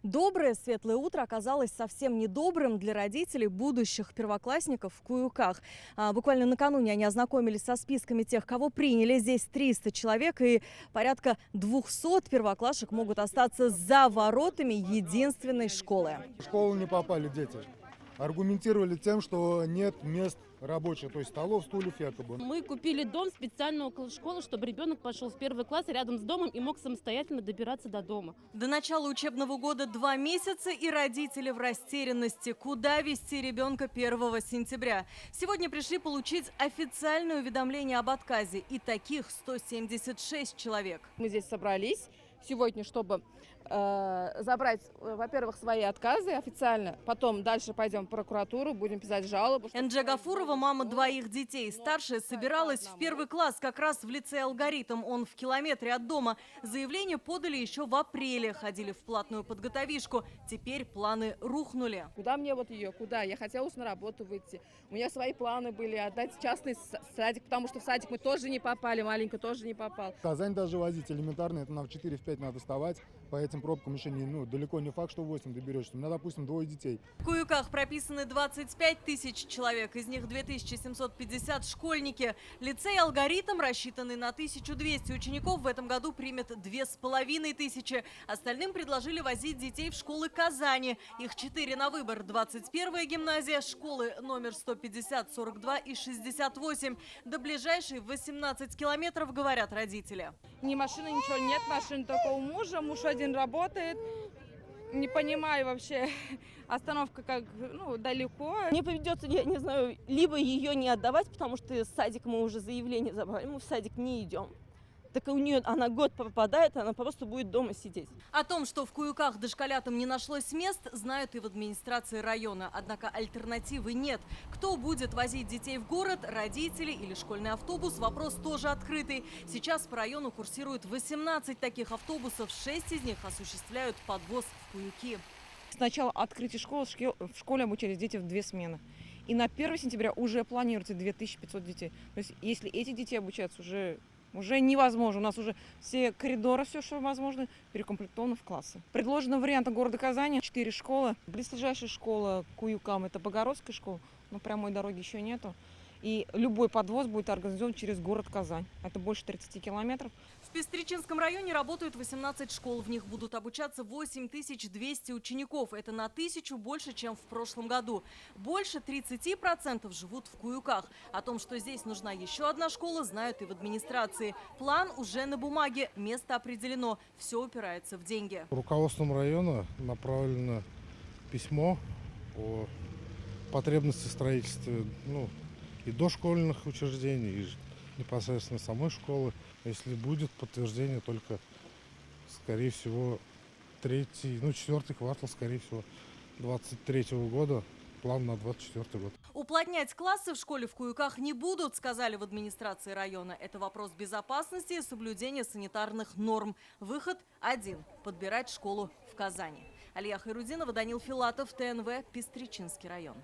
Доброе, светлое утро оказалось совсем недобрым для родителей будущих первоклассников в Куюках. Буквально накануне они ознакомились со списками тех, кого приняли. Здесь 300 человек, и порядка 200 первоклашек могут остаться за воротами единственной школы. В школу не попали дети. Аргументировали тем, что нет мест рабочих, то есть столов, стульев якобы. Мы купили дом специально около школы, чтобы ребенок пошел в первый класс рядом с домом и мог самостоятельно добираться до дома. До начала учебного года 2 месяца, и родители в растерянности. Куда вести ребенка 1 сентября? Сегодня пришли получить официальное уведомление об отказе. И таких 176 человек. Мы здесь собрались сегодня, чтобы забрать, во-первых, свои отказы официально, потом дальше пойдем в прокуратуру, будем писать жалобу. Энджи Гафурова, мама 2 детей. Старшая собиралась в 1 класс как раз в лицей «Алгоритм». Он в километре от дома. Заявление подали еще в апреле. Ходили в платную подготовишку. Теперь планы рухнули. Куда мне вот ее, куда? Я хотела уж на работу выйти. У меня свои планы были отдать частный садик, потому что в садик мы тоже не попали, маленько тоже не попал. В Казань даже возить элементарно, это нам в 4-5 надо вставать. По этим пробкам еще далеко не факт, что в 8 доберешься. У меня, допустим, 2 детей. В Куюках прописаны 25 тысяч человек, из них 2750 школьники. Лицей «Алгоритм», рассчитанный на 1200 учеников, в этом году примет 2500. Остальным предложили возить детей в школы Казани. Их 4 на выбор. 21-я гимназия, школы номер 150, 42 и 68. До ближайшей 18 километров, говорят родители. Ни машины, ничего нет, машин только у мужа. Муж один работает. Не понимаю вообще, остановка далеко. Мне придется, я не знаю, либо ее не отдавать, потому что с садика мы уже заявление забрали, мы в садик не идем. Так и у нее она год пропадает, она просто будет дома сидеть. О том, что в Куюках дошколятам не нашлось мест, знают и в администрации района. Однако альтернативы нет. Кто будет возить детей в город, родители или школьный автобус, вопрос тоже открытый. Сейчас по району курсирует 18 таких автобусов, 6 из них осуществляют подвоз в Куюки. С начала открытия школы в школе обучались дети в 2 смены. И на 1 сентября уже планируется 2500 детей. То есть если эти дети обучаются, уже невозможно. У нас уже все коридоры, все, что возможно, перекомплектованы в классы. Предложены варианты города Казани. 4 школы. Близлежащая школа к Куюкам – это Богородская школа, но прямой дороги еще нету. И любой подвоз будет организован через город Казань. Это больше 30 километров. В Пестричинском районе работают 18 школ. В них будут обучаться 8200 учеников. Это на 1000 больше, чем в прошлом году. Больше 30% живут в Куюках. О том, что здесь нужна еще одна школа, знают и в администрации. План уже на бумаге. Место определено. Все упирается в деньги. Руководством района направлено письмо о потребности строительства и дошкольных учреждений, и непосредственно самой школы. Если будет подтверждение, только, скорее всего, 4-й квартал, скорее всего, 23-го года, план на 24-й год. Уплотнять классы в школе в Куюках не будут, сказали в администрации района. Это вопрос безопасности и соблюдения санитарных норм. Выход один – подбирать школу в Казани. Алия Хайрудинова, Данил Филатов, ТНВ, Пестричинский район.